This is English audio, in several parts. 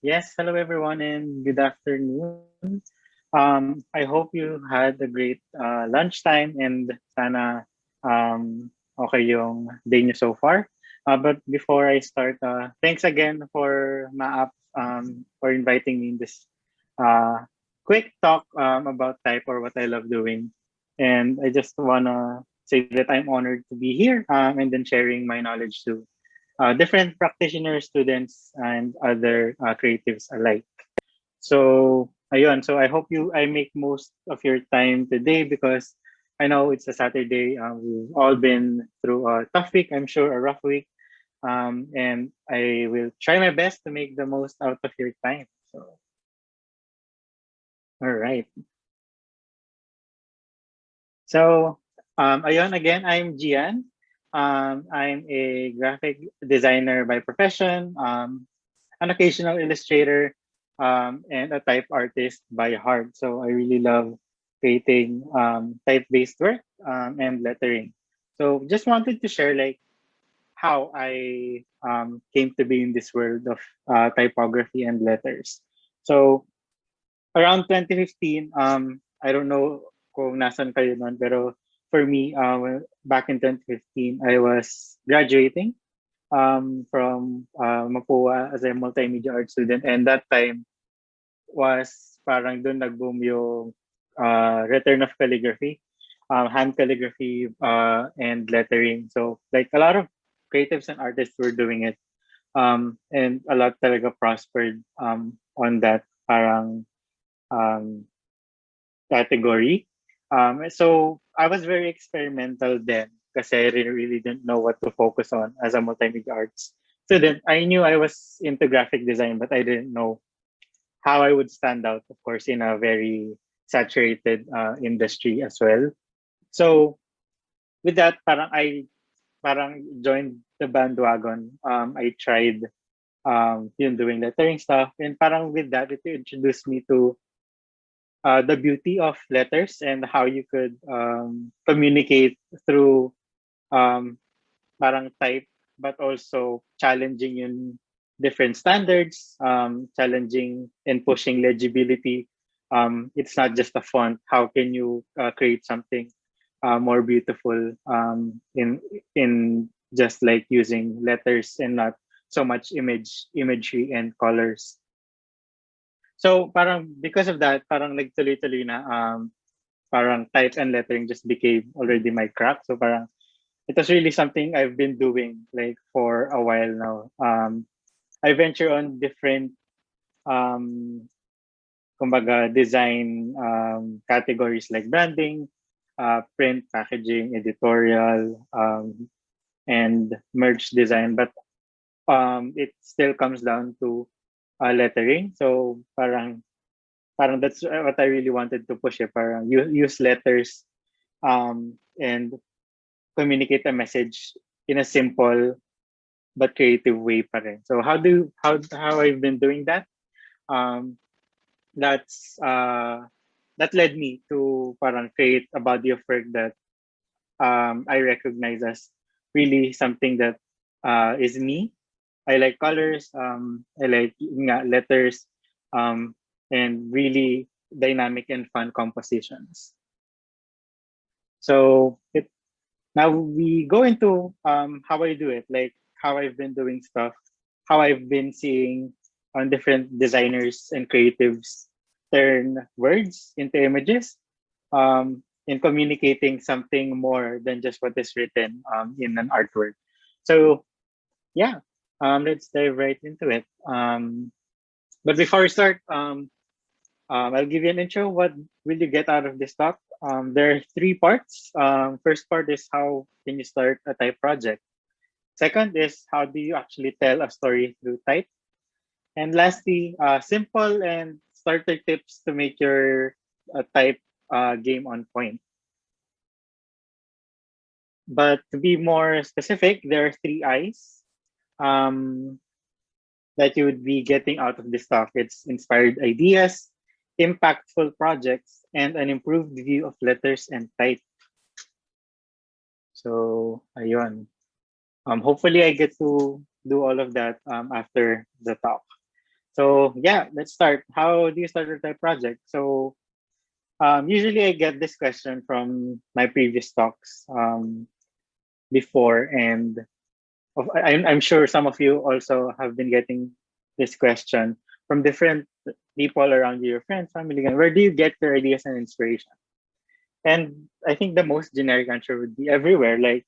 Yes, hello everyone and good afternoon. I hope you had a great lunchtime and sana okay yung day niyo so far. But before I start, thanks again for Maap for inviting me in this uh, quick talk about type or what I love doing. And I just wanna say that I'm honored to be here and then sharing my knowledge to different practitioners, students, and other creatives alike. So, ayun. So I hope I make most of your time today because I know it's a Saturday. We've all been through a tough week, I'm sure, a rough week. And I will try my best to make the most out of your time. So, all right. So, ayun, again, I'm Gian. I'm a graphic designer by profession. An occasional illustrator, and a type artist by heart. So I really love creating type-based work and lettering. So just wanted to share like how I came to be in this world of typography and letters. So around 2015, I don't know kung nasan kayo nun, pero for me, back in 2015, I was graduating from Mapua as a multimedia art student. And that time was parang doon nag-boom yung return of calligraphy, hand calligraphy, and lettering. So like a lot of creatives and artists were doing it. And a lot talaga prospered on that parang um, category. So I was very experimental then kasi I really didn't know what to focus on as a multimedia arts student. I knew I was into graphic design, but I didn't know how I would stand out, of course, in a very saturated industry as well. So with that, parang joined the bandwagon. I tried doing lettering stuff, and parang with that, it introduced me to the beauty of letters and how you could communicate through um, parang type, but also challenging in different standards, challenging and pushing legibility. It's not just a font. How can you create something more beautiful in just like using letters and not so much imagery and colors. So parang because of that, parang nagtuloy-tuloy na parang type and lettering just became already my craft. So parang it was really something I've been doing like for a while now. I venture on different um, kumbaga design categories like branding, print, packaging, editorial, and merch design. But it still comes down to lettering. So parang that's what I really wanted to push. Parang use letters and communicate a message in a simple but creative way pa rin. So how I've been doing that? Um, that's that led me to parang create a body of work that I recognize as really something that is me. I like colors. I like nga, letters, um, and really dynamic and fun compositions. So now we go into how I do it, like how I've been doing stuff, how I've been seeing on different designers and creatives turn words into images, in communicating something more than just what is written in an artwork. So yeah, let's dive right into it. But before we start, I'll give you an intro. What will you get out of this talk? There are three parts. First part is how can you start a type project. Second is how do you actually tell a story through type. And lastly, simple and starter tips to make your type game on point. But to be more specific, there are three I's um, that you would be getting out of this talk. It's inspired ideas, impactful projects, and an improved view of letters and type. So, ayun. Hopefully, I get to do all of that after the talk. So yeah, let's start. How do you start a type project? So usually I get this question from my previous talks before, and I'm sure some of you also have been getting this question from different people around you, your friends, family. And where do you get your ideas and inspiration? And I think the most generic answer would be everywhere. Like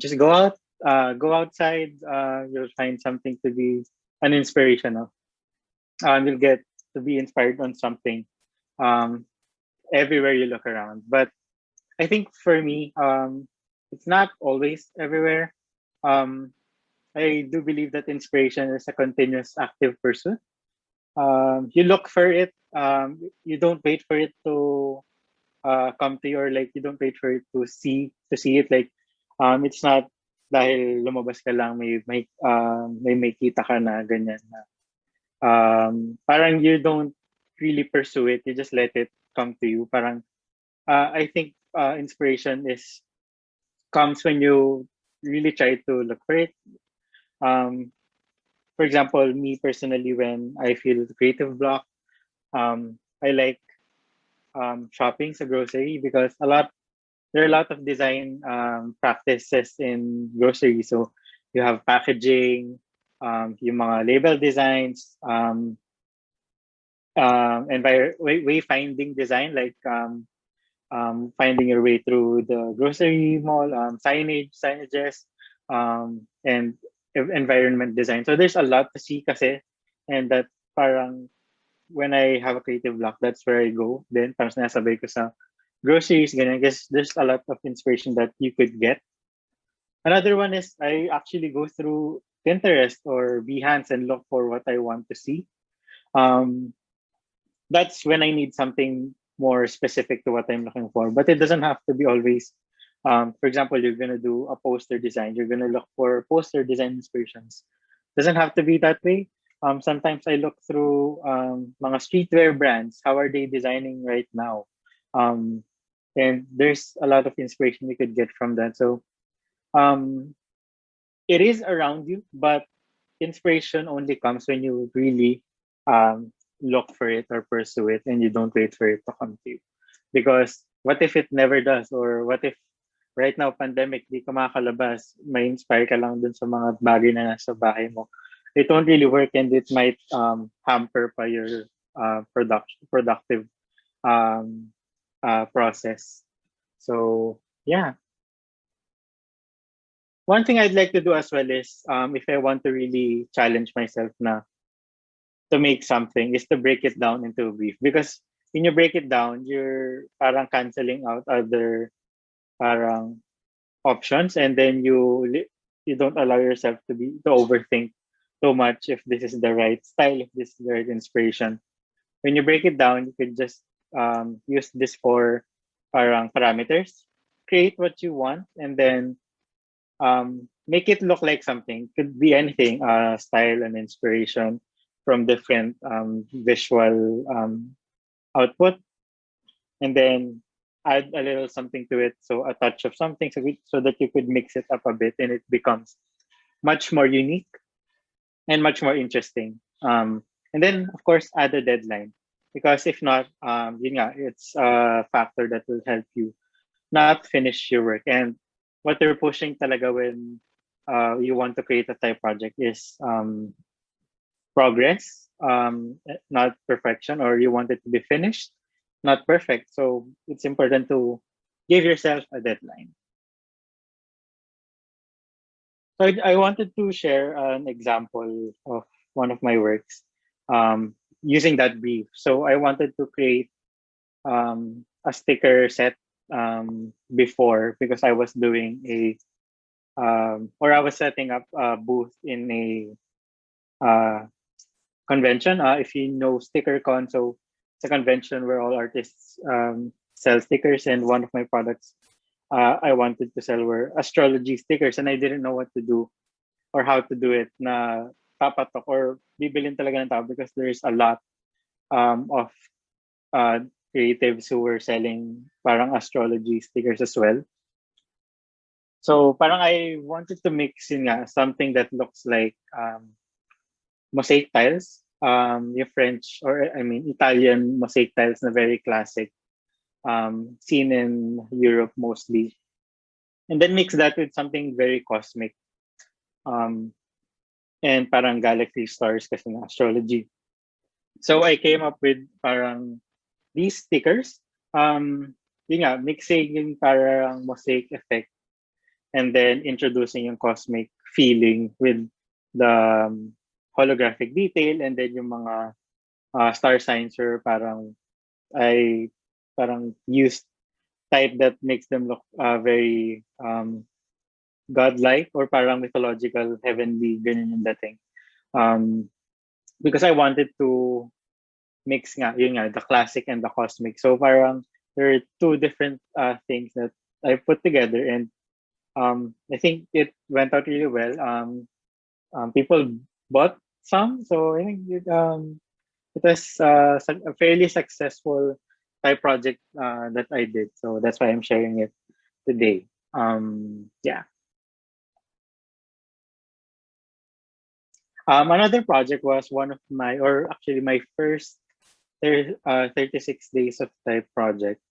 just go outside. You'll find something to be an inspiration of. You'll get to be inspired on something um, everywhere you look around. But I think for me, it's not always everywhere. Um, I do believe that inspiration is a continuous active pursuit. You look for it. You don't wait for it to come to you, or like you don't wait for it to see it. Like it's not dahil lumabas ka lang may kita ka na ganyan na. Parang you don't really pursue it. You just let it come to you. Parang I think inspiration is comes when you really try to look for it. Um, for example, me personally, when I feel the creative block, I like shopping sa grocery because there are a lot of design practices in grocery. So you have packaging, yung mga label designs, wayfinding design, like finding your way through the grocery mall, signages, and environment design. So there's a lot to see kasi, and that parang when I have a creative block, that's where I go. Then parang sinasabay ko sa groceries, ganyan. I guess there's a lot of inspiration that you could get. Another one is I actually go through Pinterest or Behance and look for what I want to see. Um, that's when I need something more specific to what I'm looking for. But it doesn't have to be always. For example, you're gonna do a poster design. You're gonna look for poster design inspirations. Doesn't have to be that way. Sometimes I look through mga streetwear brands. How are they designing right now? Um, and there's a lot of inspiration you could get from that. So um, it is around you, but inspiration only comes when you really um, look for it or pursue it, and you don't wait for it to come to you. Because what if it never does? Or what if right now, pandemic, di ka makakalabas, may inspire ka lang dun sa mga bagay na nasa bahay mo. It won't really work, and it might hamper pa your productive um, process. So yeah, one thing I'd like to do as well is if I want to really challenge myself na to make something is to break it down into a brief, because when you break it down, you're parang canceling out other parang options, and then you don't allow yourself to overthink too much if this is the right style, if this is the right inspiration. When you break it down, you could just use this for parang parameters, create what you want, and then make it look like something. Could be anything, style and inspiration from different visual output, and then add a little something to it, so a touch of something, so that you could mix it up a bit, and it becomes much more unique and much more interesting. And then, of course, add a deadline, because if not, yun nga, it's a factor that will help you not finish your work. And what they're pushing talaga when you want to create a type project is progress, not perfection, or you want it to be finished, not perfect. So it's important to give yourself a deadline. So I wanted to share an example of one of my works using that brief. So I wanted to create a sticker set before, because I was doing or I was setting up a booth in a convention. If you know StickerCon, so it's a convention where all artists sell stickers, and one of my products I wanted to sell were astrology stickers, and I didn't know what to do or how to do it na papatok or bibilin talaga ng tao, because there's a lot of uh, creatives who were selling parang astrology stickers as well. So parang I wanted to mix in nga something that looks like mosaic tiles. yung French or I mean Italian mosaic tiles na very classic, seen in Europe mostly, and then mix that with something very cosmic, um, and parang galaxy stars kasi ng astrology. So I came up with parang these stickers. Yun nga, mixing yung parang mosaic effect and then introducing yung cosmic feeling with the holographic detail, and then yung mga star signs or parang I parang used type that makes them look very godlike or parang mythological, heavenly, ganyan yung dating. Because I wanted to mix nga, yun nga, the classic and the cosmic. So parang there are two different things that I put together, and I think it went out really well. People bought some, so I think it was a fairly successful type project that I did. So that's why I'm sharing it today. Yeah. Another project was one of my, or actually my first 36 days of type project.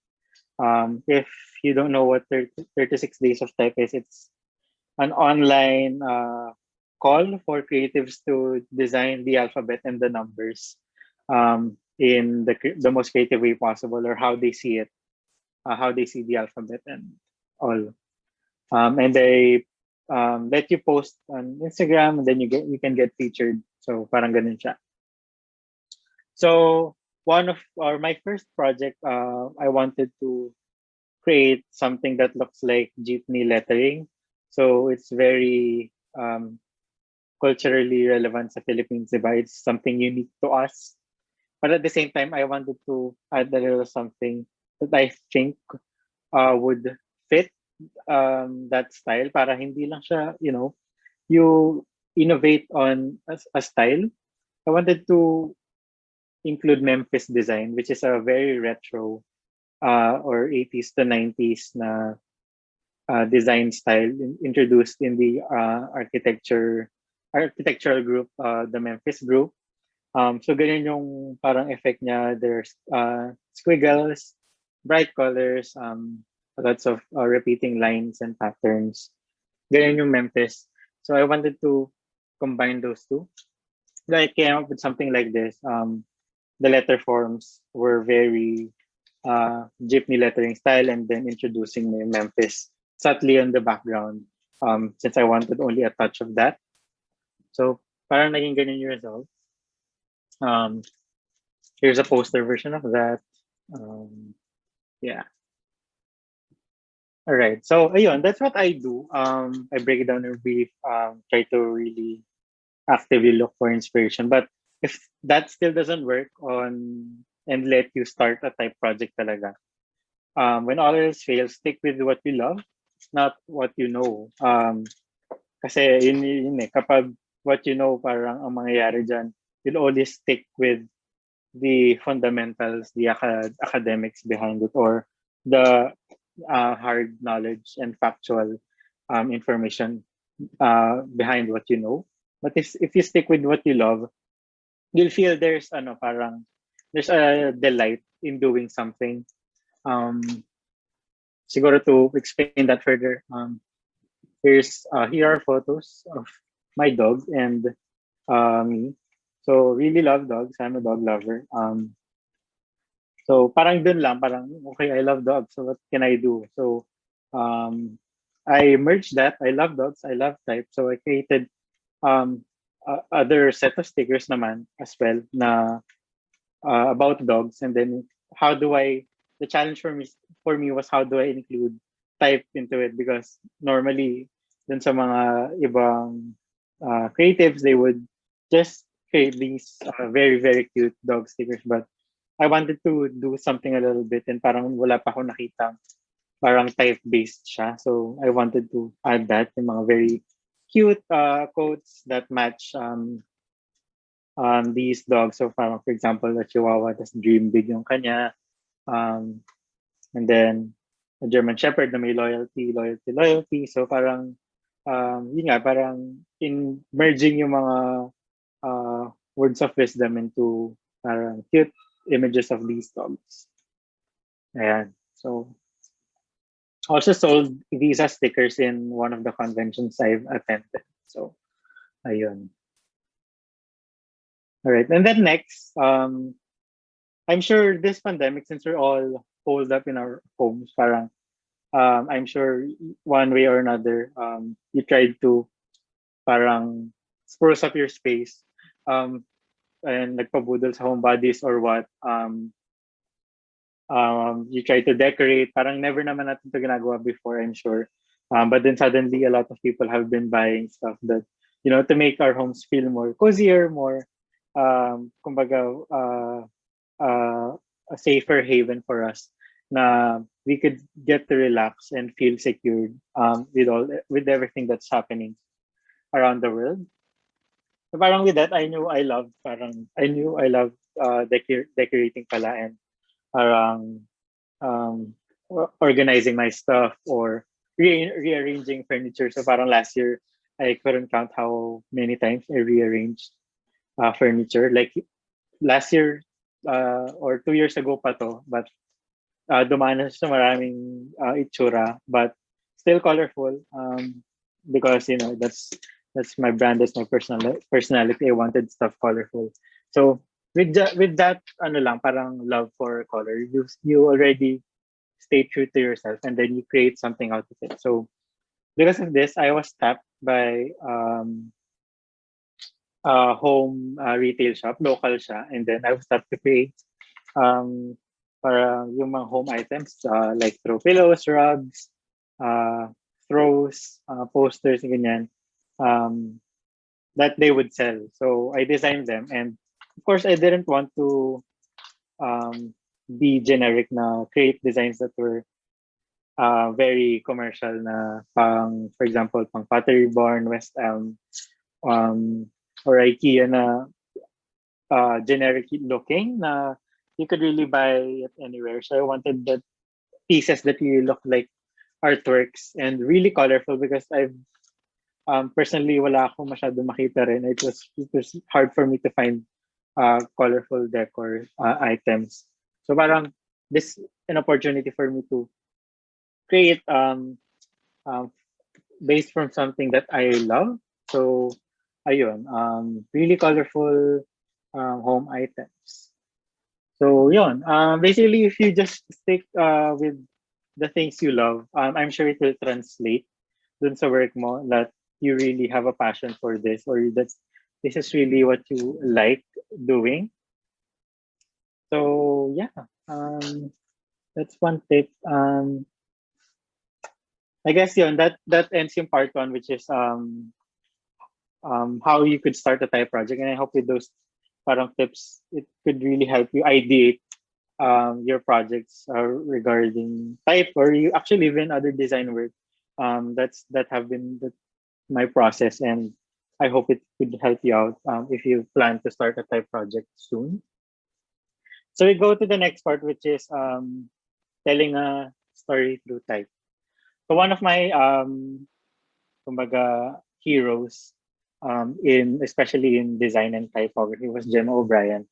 If you don't know what 36 days of type is, it's an online call for creatives to design the alphabet and the numbers in the most creative way possible, or how they see it, how they see the alphabet and all. And they let you post on Instagram, and then you can get featured. So parang ganun siya. So one of or my first project, I wanted to create something that looks like jeepney lettering. So it's very culturally relevant sa Philippines, diba? It's something unique to us. But at the same time, I wanted to add a little something that I think would fit that style, para hindi lang siya, you innovate on a style. I wanted to include Memphis design, which is a very retro or 80s to 90s na design style introduced in the architectural group, the Memphis group. So ganyan yung parang effect niya. There's squiggles, bright colors, lots of repeating lines and patterns. Ganyan yung Memphis. So I wanted to combine those two. So I came up with something like this. The letter forms were very jeepney lettering style, and then introducing the Memphis subtly on the background, since I wanted only a touch of that. So parang naging ganyan yung result. Here's a poster version of that. Yeah. All right. So ayun, that's what I do. I break it down in brief, try to really actively look for inspiration. But if that still doesn't work on and let you start a type project talaga, when all else fails, stick with what you love, not what you know. Kasi yun eh, kapag what you know, parang ang mangyayari dyan, you'll always stick with the fundamentals, the academics behind it, or the hard knowledge and factual information behind what you know. But if you stick with what you love, you'll feel there's there's a delight in doing something. Siguro to explain that further, here are photos of my dog and me. So really love dogs. I'm a dog lover. So parang dun lang, parang okay, I love dogs. So what can I do? So I merged that. I love dogs. I love type. So I created other set of stickers naman as well na about dogs. And then the challenge for me was, how do I include type into it? Because normally dun sa mga ibang creatives, they would just create these very, very cute dog stickers. But I wanted to do something a little bit, and parang wala pa ako nakita parang type-based siya. So I wanted to add that, yung mga very cute quotes that match these dogs. So parang, for example, a Chihuahua, tas dream big yung kanya. And then a German Shepherd na may loyalty, loyalty, loyalty. So parang, yun nga, parang in merging yung mga words of wisdom into cute images of these dogs. Ayan. So also sold Visa stickers in one of the conventions I've attended. So ayun. All right. And then next, I'm sure this pandemic, since we're all holed up in our homes, parang I'm sure one way or another, you tried to parang spruce up your space, um, and nagpabudol sa homebodies or what. You try to decorate. Parang never naman natin ito ginagawa before, I'm sure. But then suddenly, a lot of people have been buying stuff that, to make our homes feel more cozier, more, kumbaga, uh, a safer haven for us, na we could get to relax and feel secured, with everything that's happening around the world. So parang with that, I knew I loved decorating pala, and parang organizing my stuff or rearranging furniture. So parang last year, I couldn't count how many times I rearranged furniture. Like last year, or 2 years ago pa to, but dumaan na sa maraming itsura, but still colorful, because that's my brand, that's my personality. I wanted stuff colorful. So with that, ano lang, parang love for color, you already stay true to yourself, and then you create something out of it. So because of this, I was tapped by a home retail shop, local siya, and then I was tapped to create um, para yung mga home items, like throw pillows, rugs, uh, throws, posters, ganyan, um, that they would sell. So I designed them, and of course, I didn't want to um, be generic na create designs that were very commercial na for example, pang Pottery Barn, West Elm, um, or IKEA na generic looking na you could really buy it anywhere. So I wanted the pieces that really look like artworks and really colorful, because I've personally wala akong masyado makita rin. It was hard for me to find colorful decor items. So parang this an opportunity for me to create um, based from something that I love. So ayun, really colorful home items. So yun, basically if you just stick with the things you love, I'm sure it will translate dun sa work mo, that you really have a passion for this, or that this is really what you like doing. So yeah, that's one tip. I guess yun, that ends yung part one, which is how you could start a type project. And I hope with those parang tips, it could really help you ideate your projects regarding type, or you actually even other design work. That have been my process, and I hope it could help you out if you plan to start a type project soon. So we go to the next part, which is telling a story through type. So one of my kumbaga heroes, in especially in design and typography, was Gemma O'Brien.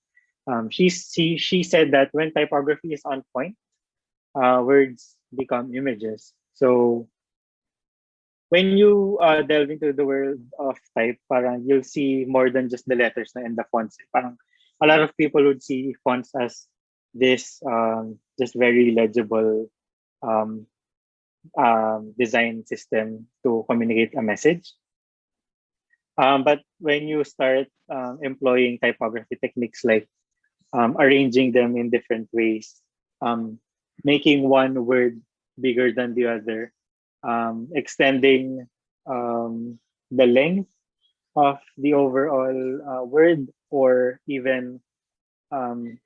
She said that when typography is on point, words become images. So when you delve into the world of type, parang you'll see more than just the letters and the fonts. Parang a lot of people would see fonts as this just very legible um, design system to communicate a message. But when you start employing typography techniques like arranging them in different ways, making one word bigger than the other, extending the length of the overall word, or even um,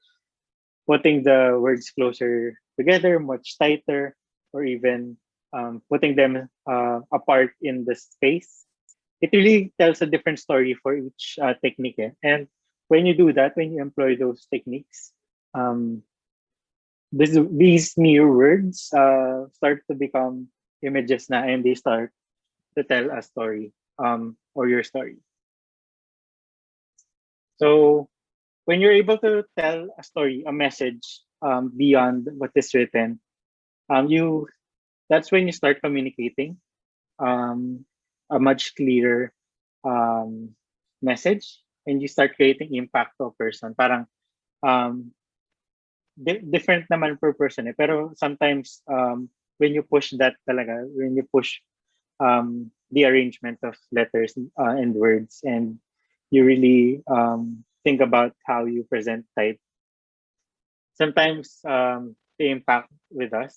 putting the words closer together, much tighter, or even putting them apart in the space. It really tells a different story for each technique. And when you do that, when you employ those techniques, um, these new words start to become images na, and they start to tell a story, or your story. So when you're able to tell a story, a message beyond what is written, you that's when you start communicating um, a much clearer um, message, and you start creating impact to a person. Parang um, different naman per person eh. Pero sometimes when you push that talaga, when you push the arrangement of letters and words, and you really think about how you present type, sometimes the impact with us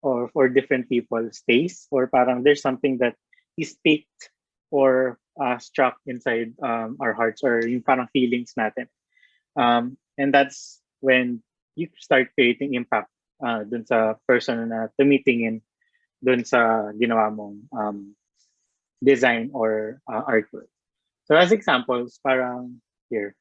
or for different people stays, or parang there's something that is picked or struck inside our hearts, or yung parang feelings natin. And that's when you start creating impact dun sa person na tumitingin dun sa ginawa mong design or artwork. So as examples, parang here,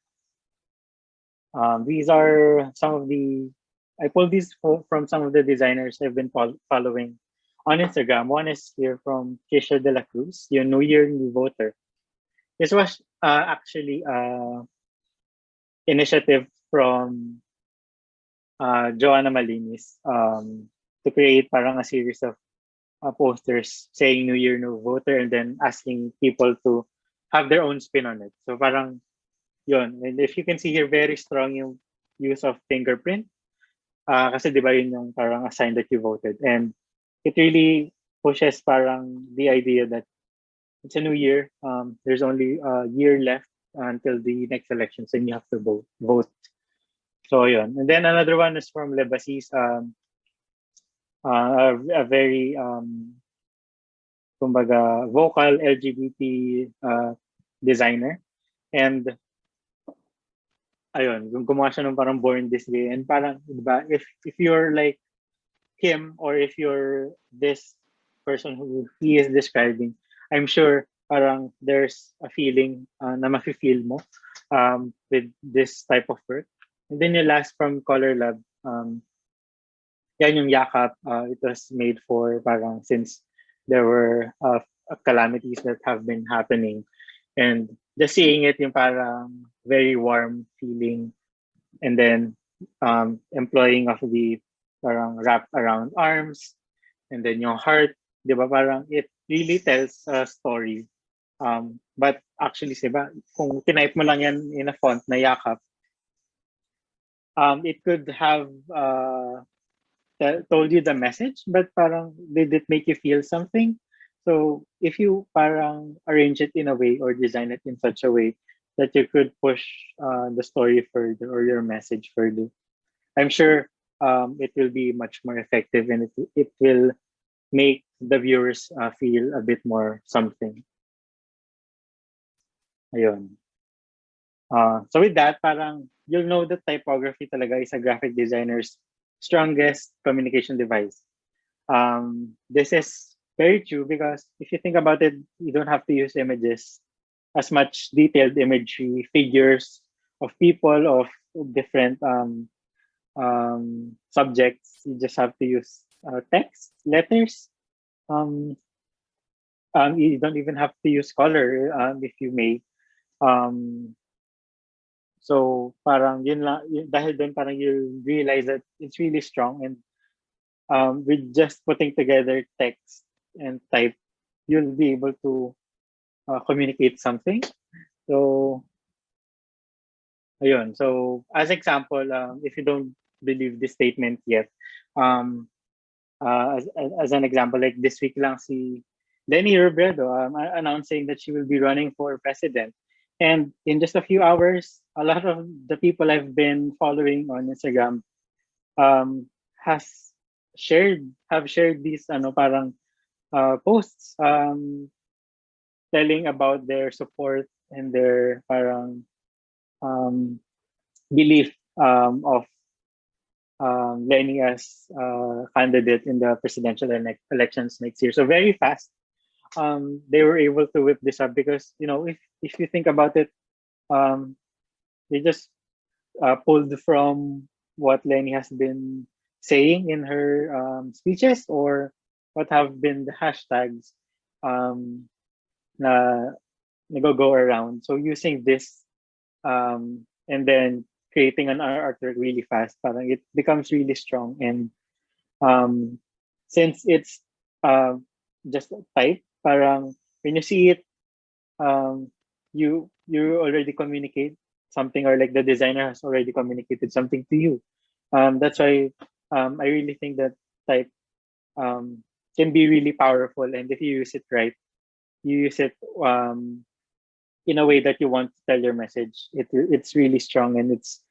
these are some of the, I pulled these from some of the designers I've been following on Instagram. One is here from Kisha De La Cruz, your New Year New Voter. This was actually initiative from Joanna Malinis to create parang a series of posters saying New Year New Voter, and then asking people to have their own spin on it. So parang yun. And if you can see here, very strong yung use of fingerprint. Kasi di ba yun yung parang a sign that you voted. And it really pushes parang the idea that it's a new year. There's only a year left until the next elections, and you have to vote. So yun. And then another one is from Lebasis, a very kumbaga vocal LGBT designer. And ayun, gumawa siya ng parang Born This Way. And parang, di ba, if you're like him, or if you're this person who he is describing, I'm sure parang there's a feeling na mafe-feel mo with this type of work. And then yung last from Color Lab, yan yung yakap. It was made for parang since there were calamities that have been happening, and just seeing it yung parang very warm feeling, and then employing of the parang wrap around arms, and then yung heart, di ba, parang it really tells a story. But actually, diba, kung tinype mo lang yan in a font na yakap, it could have told you the message, but parang did it make you feel something? So if you parang arrange it in a way or design it in such a way that you could push the story further or your message further, I'm sure it will be much more effective, and it will make the viewers feel a bit more something. Ayun. So with that, parang you'll know that typography talaga is a graphic designer's strongest communication device. This is very true because if you think about it, you don't have to use images, as much detailed imagery, figures of people, of different subjects. You just have to use text, letters. You don't even have to use color if you may. So parang yun lang, dahil doon parang you realize that it's really strong, and with just putting together text and type, you'll be able to communicate something. So ayun. So as example, if you don't believe this statement yet, as an example, like this week lang si Lenny Robredo announcing that she will be running for president. And in just a few hours, a lot of the people I've been following on Instagram has have shared these parang posts telling about their support and their parang belief of Lenny as candidate in the presidential elections next year. So very fast, they were able to whip this up because if you think about it, they just pulled from what Lenny has been saying in her speeches, or what have been the hashtags na go around. So using this and then creating an artwork really fast, parang it becomes really strong. And um, since it's uh, just a type, parang when you see it, um, you already communicate something, or like the designer has already communicated something to you. That's why I really think that type um, can be really powerful, and if you use it right, you use it in a way that you want to tell your message. It's really strong, and it's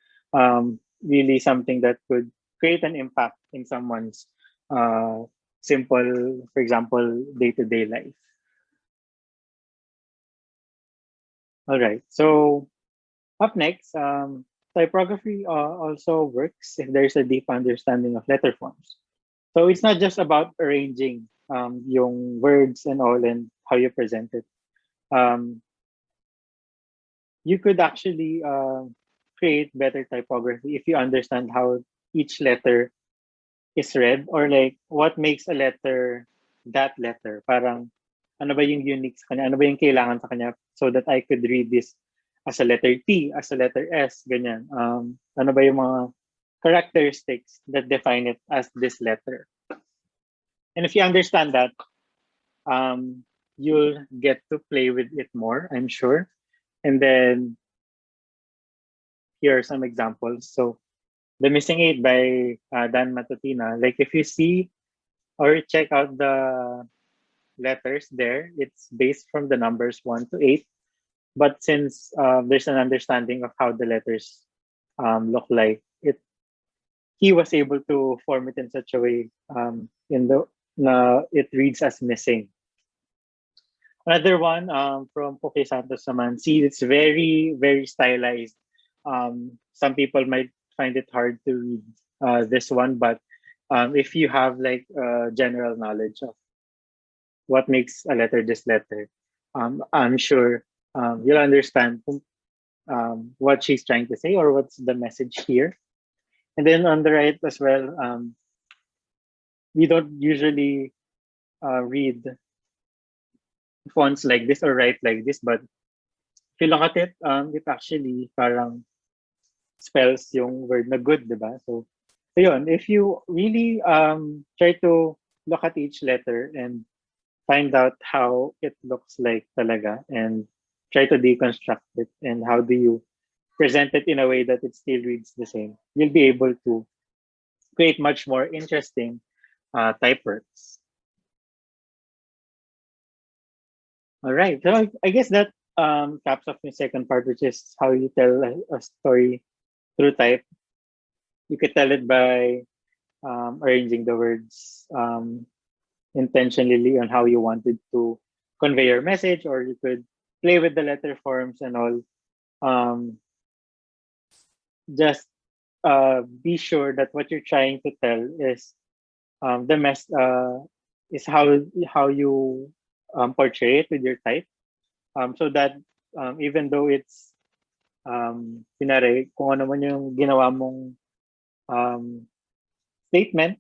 really something that could create an impact in someone's uh, simple, for example, day-to-day life. All right. So up next, typography also works if there's a deep understanding of letter forms. So it's not just about arranging yung words and all and how you present it. Um, you could actually create better typography if you understand how each letter is read, or like what makes a letter that letter. Parang ano ba yung unique sa kanya? Ano ba yung kailangan sa kanya so that I could read this as a letter T, as a letter S, ganyan. Ano ba yung mga characteristics that define it as this letter? And if you understand that, you'll get to play with it more, I'm sure. And then here are some examples. So The Missing Eight by Dan Matutina. Like if you see or check out the letters there, it's based from the numbers 1 to 8. But since there's an understanding of how the letters look like, he was able to form it in such a way in the it reads as missing. Another one from Poke Santos naman. See, it's very, very stylized. Some people might find it hard to read this one, but if you have like general knowledge of what makes a letter this letter, I'm sure you'll understand what she's trying to say or what's the message here. And then on the right as well, we don't usually read fonts like this or write like this, but if you look at it, it actually parang spells yung word na good, diba? So yun, if you really try to look at each letter and find out how it looks like talaga and try to deconstruct it and how do you present it in a way that it still reads the same, you'll be able to create much more interesting type works. All right. So I guess that caps off the second part, which is how you tell a story through type. You could tell it by arranging the words intentionally on how you wanted to convey your message, or you could play with the letter forms and all. Just be sure that what you're trying to tell is the mess is how you portray it with your type, so that even though it's pinare kung ano man yung ginawa mong um, statement,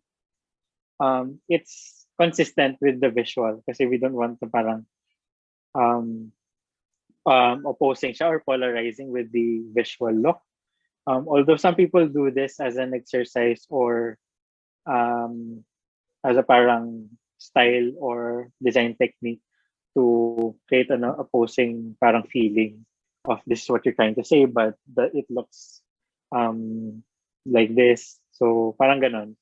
it's consistent with the visual kasi we don't want to parang um, opposing siya or polarizing with the visual look. Although some people do this as an exercise or as a parang style or design technique to create an opposing parang feeling of this is what you're trying to say, but it looks like this. So parang ganon.